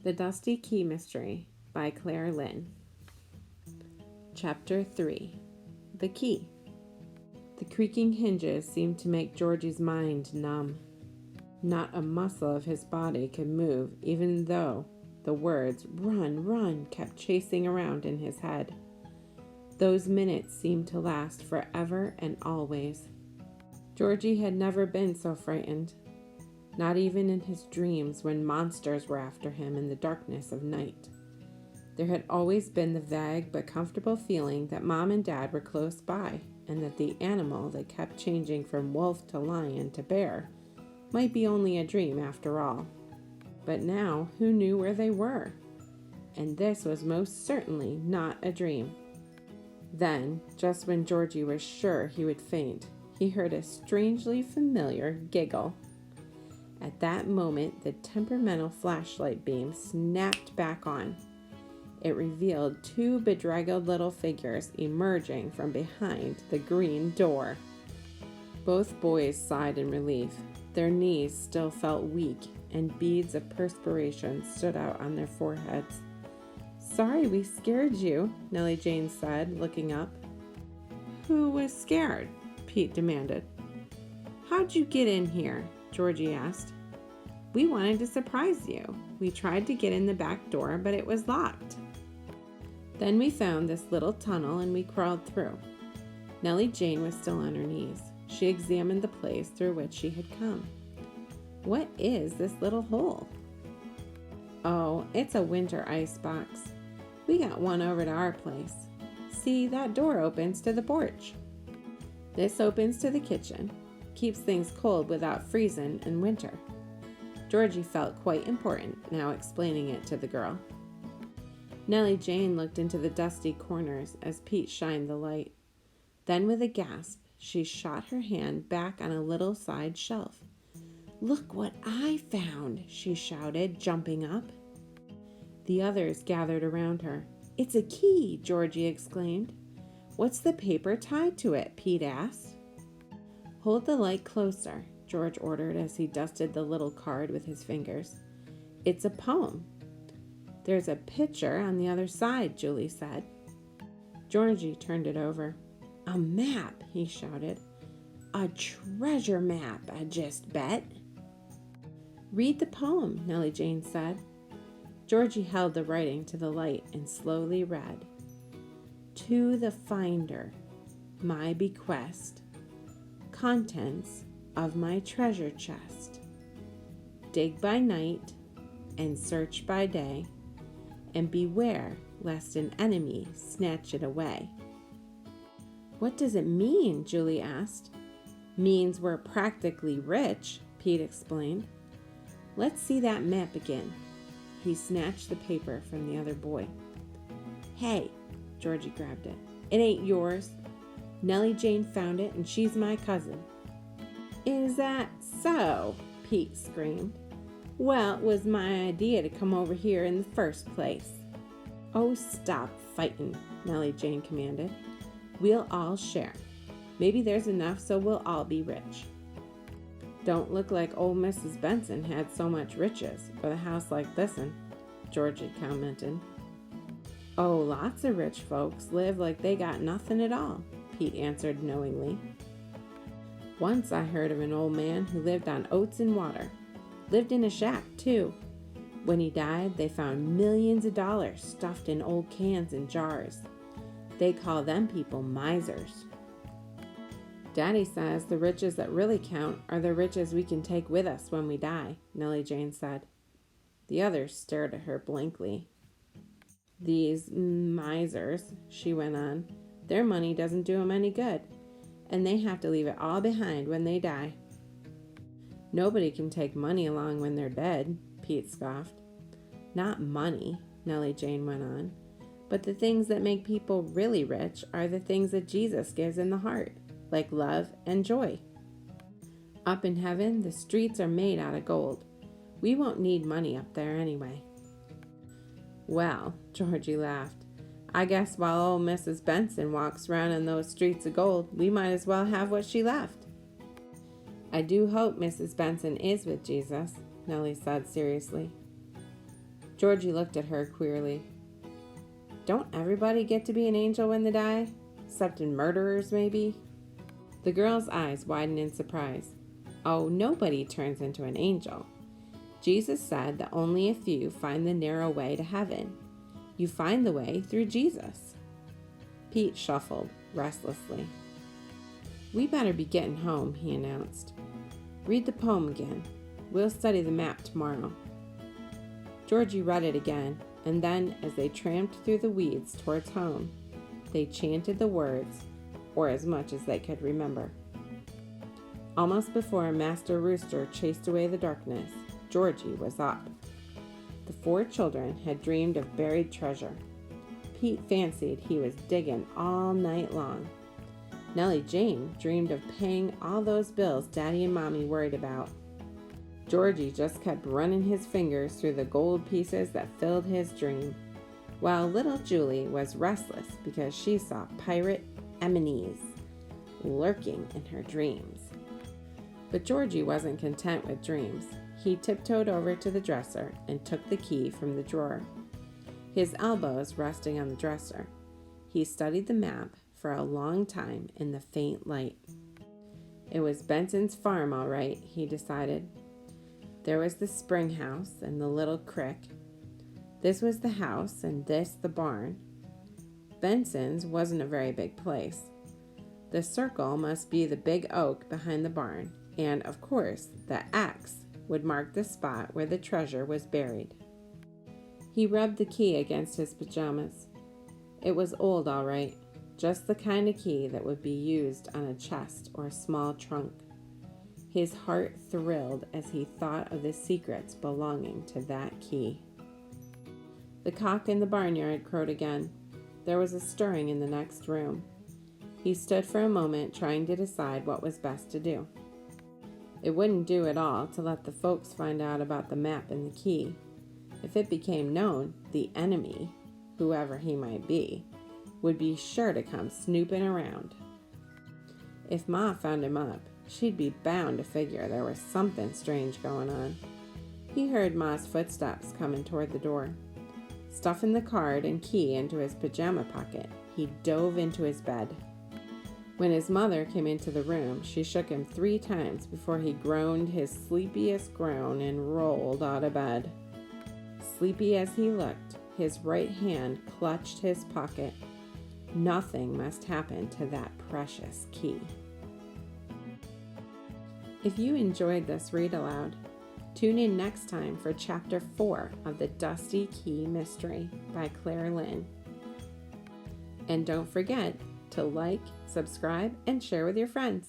The Dusty Key Mystery by Lynn. Chapter 3. The Key. The creaking hinges seemed to make Georgie's mind numb. Not a muscle of his body could move, even though the words, "Run, run," kept chasing around in his head. Those minutes seemed to last forever and always. Georgie had never been so frightened. Not even in his dreams when monsters were after him in the darkness of night. There had always been the vague but comfortable feeling that Mom and Dad were close by, and that the animal that kept changing from wolf to lion to bear might be only a dream after all. But now, who knew where they were? And this was most certainly not a dream. Then, just when Georgie was sure he would faint, he heard a strangely familiar giggle. At that moment, the temperamental flashlight beam snapped back on. It revealed two bedraggled little figures emerging from behind the green door. Both boys sighed in relief. Their knees still felt weak, and beads of perspiration stood out on their foreheads. "Sorry we scared you," Nellie Jane said, looking up. "Who was scared?" Pete demanded. "How'd you get in here?" Georgie asked. "We wanted to surprise you. We tried to get in the back door, but it was locked. Then we found this little tunnel and we crawled through." Nellie Jane was still on her knees. She examined the place through which she had come. "What is this little hole?" "Oh, it's a winter ice box. We got one over to our place. See, that door opens to the porch. This opens to the kitchen. Keeps things cold without freezing in winter." Georgie felt quite important now explaining it to the girl. Nellie Jane looked into the dusty corners as Pete shined the light. Then with a gasp, she shot her hand back on a little side shelf. "Look what I found," she shouted, jumping up. The others gathered around her. "It's a key," Georgie exclaimed. "What's the paper tied to it?" Pete asked. "Hold the light closer," George ordered as he dusted the little card with his fingers. "It's a poem." "There's a picture on the other side," Julie said. Georgie turned it over. "A map," he shouted. "A treasure map, I just bet." "Read the poem," Nellie Jane said. Georgie held the writing to the light and slowly read. "To the finder, my bequest, contents of my treasure chest. Dig by night and search by day, and beware lest an enemy snatch it away." "What does it mean?" Julie asked. "Means we're practically rich," Pete explained. "Let's see that map again." He snatched the paper from the other boy. "Hey," Georgie grabbed it. "It ain't yours. Nellie Jane found it, and she's my cousin." "Is that so?" Pete screamed. "Well, it was my idea to come over here in the first place." "Oh, stop fighting," Nellie Jane commanded. "We'll all share. Maybe there's enough so we'll all be rich." "Don't look like old Mrs. Benson had so much riches with a house like this'n," Georgie commented. "Oh, lots of rich folks live like they got nothing at all," Pete answered knowingly. "Once I heard of an old man who lived on oats and water. Lived in a shack, too. When he died, they found millions of dollars stuffed in old cans and jars. They call them people misers." "Daddy says the riches that really count are the riches we can take with us when we die," Nellie Jane said. The others stared at her blankly. "These misers," she went on, "their money doesn't do them any good, and they have to leave it all behind when they die." "Nobody can take money along when they're dead," Pete scoffed. "Not money," Nellie Jane went on, "but the things that make people really rich are the things that Jesus gives in the heart, like love and joy. Up in heaven, the streets are made out of gold. We won't need money up there anyway." "Well," Georgie laughed, "I guess while old Mrs. Benson walks around in those streets of gold, we might as well have what she left." "I do hope Mrs. Benson is with Jesus," Nellie said seriously. Georgie looked at her queerly. Don't everybody get to be an angel when they die? Except in murderers, maybe? The girl's eyes widened in surprise. Oh, nobody turns into an angel. Jesus said that only a few find the narrow way to heaven. You find the way through Jesus. Pete shuffled restlessly. We better be getting home, he announced. Read the poem again. We'll study the map tomorrow. Georgie read it again, and then as they tramped through the weeds towards home, they chanted the words, or as much as they could remember. Almost before Master Rooster chased away the darkness, Georgie was up. The 4 children had dreamed of buried treasure. Pete fancied he was digging all night long. Nellie Jane dreamed of paying all those bills Daddy and Mommy worried about. Georgie just kept running his fingers through the gold pieces that filled his dream, while little Julie was restless because she saw pirate enemies lurking in her dreams. But Georgie wasn't content with dreams. He tiptoed over to the dresser and took the key from the drawer. His elbows resting on the dresser, he studied the map for a long time in the faint light. It was Benson's farm, all right, he decided. There was the spring house and the little crick. This was the house and this the barn. Benson's wasn't a very big place. The circle must be the big oak behind the barn, and of course, the X would mark the spot where the treasure was buried. He rubbed the key against his pajamas. It was old, all right, just the kind of key that would be used on a chest or a small trunk. His heart thrilled as he thought of the secrets belonging to that key. The cock in the barnyard crowed again. There was a stirring in the next room. He stood for a moment trying to decide what was best to do. It wouldn't do at all to let the folks find out about the map and the key. If it became known, the enemy, whoever he might be, would be sure to come snooping around. If Ma found him up, she'd be bound to figure there was something strange going on. He heard Ma's footsteps coming toward the door. Stuffing the card and key into his pajama pocket, he dove into his bed. When his mother came into the room, she shook him 3 times before he groaned his sleepiest groan and rolled out of bed. Sleepy as he looked, his right hand clutched his pocket. Nothing must happen to that precious key. If you enjoyed this read aloud, tune in next time for Chapter 4 of The Dusty Key Mystery by Claire Lynn. And don't forget to like, subscribe, and share with your friends.